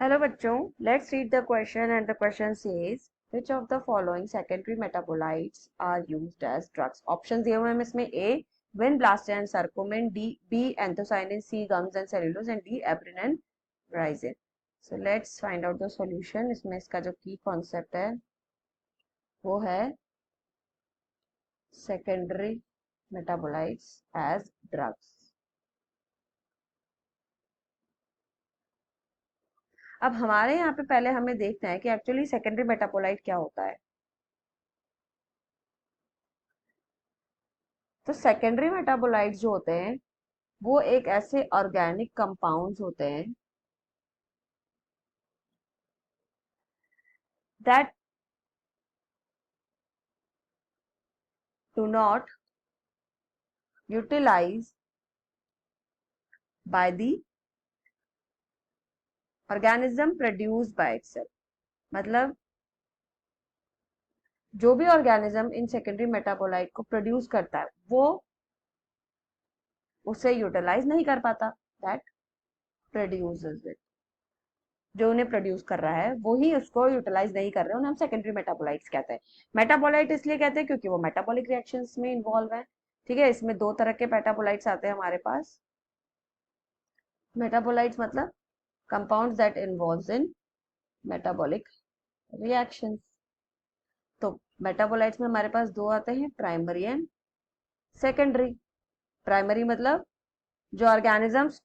Hello बच्चों, let's read the question and the question says which of the following secondary metabolites are used as drugs. Option दिए हुए हैं इसमें A vinblastine and curcumin, D B anthocyanin, C gums and cellulose and D abrin and ricin. So let's find out the solution. इसमें इसका जो की concept है वो है सेकेंडरी मेटाबोलाइट्स एज ड्रग्स। अब हमारे यहाँ पे पहले हमें देखना है कि एक्चुअली सेकेंडरी मेटाबोलाइट क्या होता है। तो सेकेंडरी मेटाबोलाइट्स जो होते हैं वो एक ऐसे ऑर्गेनिक कंपाउंड्स होते हैं that do not utilise by the organism produced by itself. मतलब जो भी ऑर्गेनिज्म इन सेकेंडरी मेटाबोलाइट को प्रोड्यूस करता है वो उसे यूटिलाइज नहीं कर पाता। That produces it. जो उन्हें प्रोड्यूस कर रहा है वो ही उसको यूटिलाइज नहीं कर रहे, उन्हें हम सेकेंडरी मेटाबोलाइट्स कहते हैं। मेटाबोलाइट इसलिए कहते हैं क्योंकि वो मेटाबॉलिक रिएक्शंस में इन्वॉल्व है। ठीक है, इसमें दो तरह के मेटाबोलाइट्स आते हैं हमारे पास। मेटाबोलाइट्स मतलब compounds that involves in metabolic reactions। तो मेटाबोलाइट्स में हमारे पास दो आते हैं, प्राइमरी एंड सेकेंडरी। प्राइमरी मतलब जो ऑर्गेनिजम्स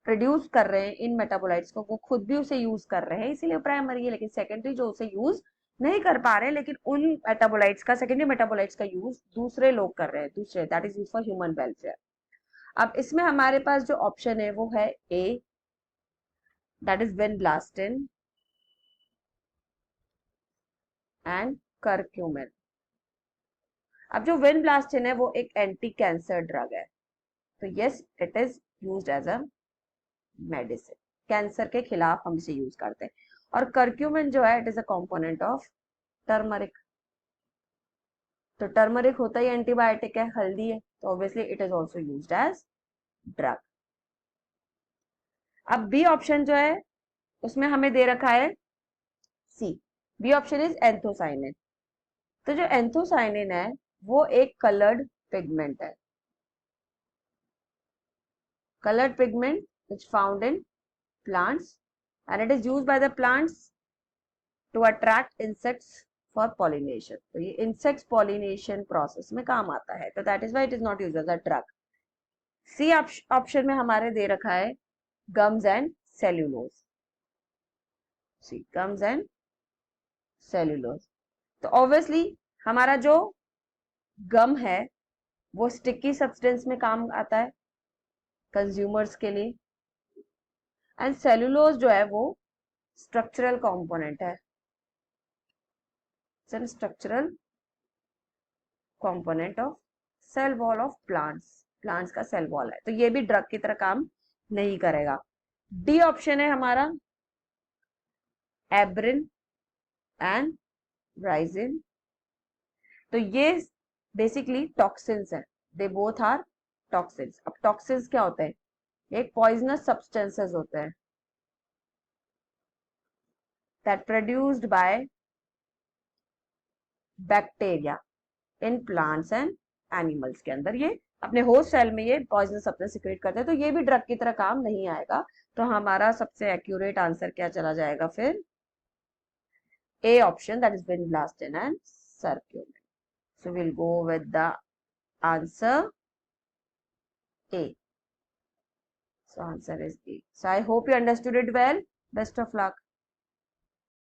प्रोड्यूस कर रहे हैं इन मेटाबोलाइट्स को वो खुद भी उसे यूज कर रहे हैं, इसीलिए प्राइमरी है। लेकिन सेकेंडरी जो उसे यूज नहीं कर पा रहे लेकिन उन मेटाबोलाइट्स का, सेकेंडरी मेटाबोलाइट्स का यूज दूसरे लोग कर रहे हैं, दूसरे, that is use for human welfare. अब इसमें हमारे पास जो ऑप्शन है वो है A, that is vinblastine and curcumin. अब जो विनब्लास्टिन है वो एक एंटी कैंसर ड्रग है, तो yes it is used as a medicine. Cancer के खिलाफ हम इसे यूज करते हैं। और करक्यूमिन जो है it is a component of turmeric. तो टर्मरिक होता ही एंटीबायोटिक है, हल्दी है, तो obviously it is also used as drug. अब बी ऑप्शन जो है उसमें हमें दे रखा है see. B option is anthocyanin. तो जो एंथोसाइनिन है वो एक कलर्ड पिगमेंट है। colored pigment which found in plants, and it is used by the plants to attract insects for pollination। तो ये insects pollination process में काम आता है, तो that is why it is not used as a drug। C option में हमारे दे रखा है gums and cellulose। C gums and cellulose। तो ऑब्वियसली हमारा जो गम है वो स्टिकी सब्सटेंस में काम आता है कंज्यूमर्स के लिए, एंड सेलुलोज जो है वो स्ट्रक्चरल कंपोनेंट है, structural component of cell wall of plants. Plants का सेल वॉल है, तो ये भी ड्रग की तरह काम नहीं करेगा। डी ऑप्शन है हमारा एब्रिन एंड राइजिन। तो ये बेसिकली टॉक्सिन्स है, दे बोथ आर टॉक्सिन्स। अब टॉक्सिन्स क्या होते हैं? एक पॉइजनस सब्सटेंसेस होते हैं that produced by bacteria in plants and animals. के अंदर ये अपने होस्ट सेल में ये पॉइजनस सब्सटेंस सिक्रेट करते हैं, तो ये भी ड्रग की तरह काम नहीं आएगा। तो हमारा सबसे एक्यूरेट आंसर क्या चला जाएगा फिर? A option, that is vinblastine and curcumin. So will go with the answer A. So answer is A. So I hope you understood it well. Best of luck.